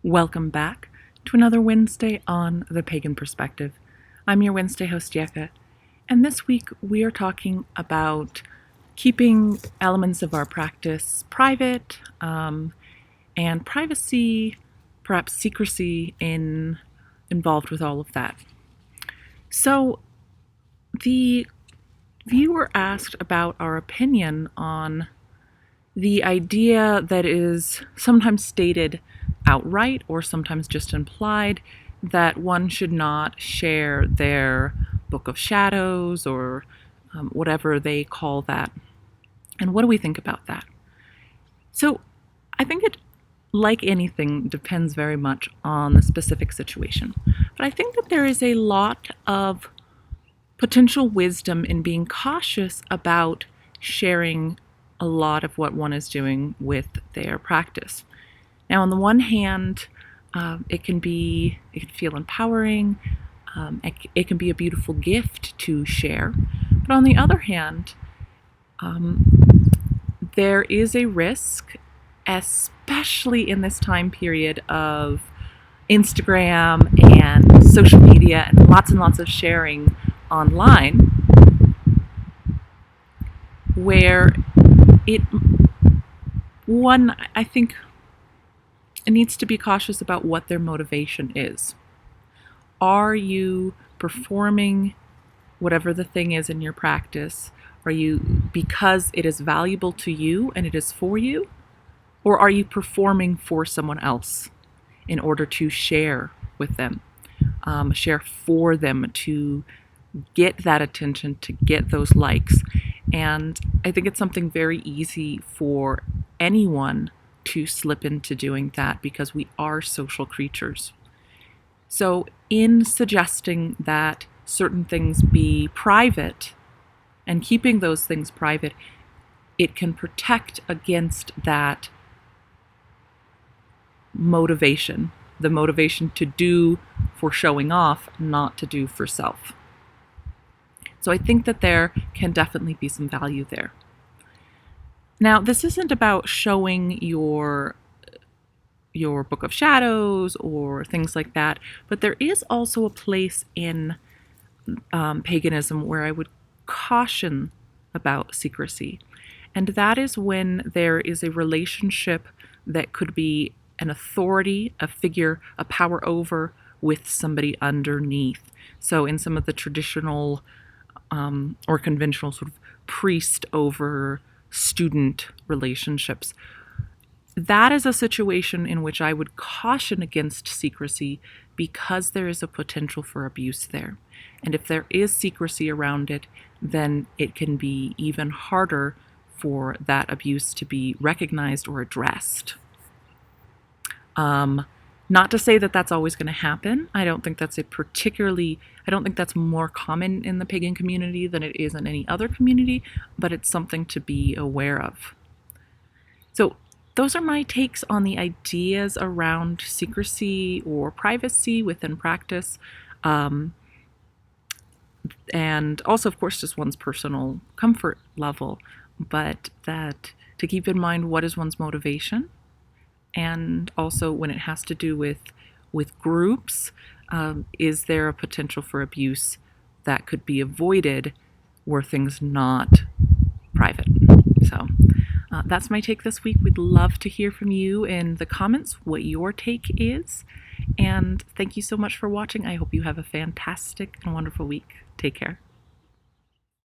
Welcome back to another Wednesday on the Pagan Perspective. I'm your Wednesday host, Yucca, and this week we are talking about keeping elements of our practice private and privacy, perhaps secrecy involved with all of that. So the viewer asked about our opinion on the idea that is sometimes stated outright or sometimes just implied that one should not share their book of shadows or whatever they call that. And what do we think about that? So I think it, like anything, depends very much on the specific situation. But I think that there is a lot of potential wisdom in being cautious about sharing a lot of what one is doing with their practice. Now, on the one hand, it can feel empowering. It can be a beautiful gift to share. But on the other hand, there is a risk, especially in this time period of Instagram and social media and lots of sharing online, where I think it needs to be cautious about what their motivation is. Are you performing whatever the thing is in your practice? Are you because it is valuable to you and it is for you? Or are you performing for someone else in order to share with them, share for them, to get that attention, to get those likes? And I think it's something very easy for anyone to slip into doing that because we are social creatures. So in suggesting that certain things be private and keeping those things private, it can protect against that motivation, the motivation to do for showing off, not to do for self. So I think that there can definitely be some value there. Now, this isn't about showing your book of shadows or things like that, but there is also a place in paganism where I would caution about secrecy. And that is when there is a relationship that could be an authority, a figure, a power over with somebody underneath. So in some of the traditional or conventional sort of priest over student relationships, that is a situation in which I would caution against secrecy because there is a potential for abuse there. And if there is secrecy around it, then it can be even harder for that abuse to be recognized or addressed. Not to say that that's always going to happen. I don't think that's more common in the pagan community than it is in any other community, but it's something to be aware of. So those are my takes on the ideas around secrecy or privacy within practice. And also, of course, just one's personal comfort level, but that to keep in mind what is one's motivation. And also when it has to do with groups, is there a potential for abuse that could be avoided were things not private? So that's my take this week. We'd love to hear from you in the comments what your take is. And thank you so much for watching. I hope you have a fantastic and wonderful week. Take care.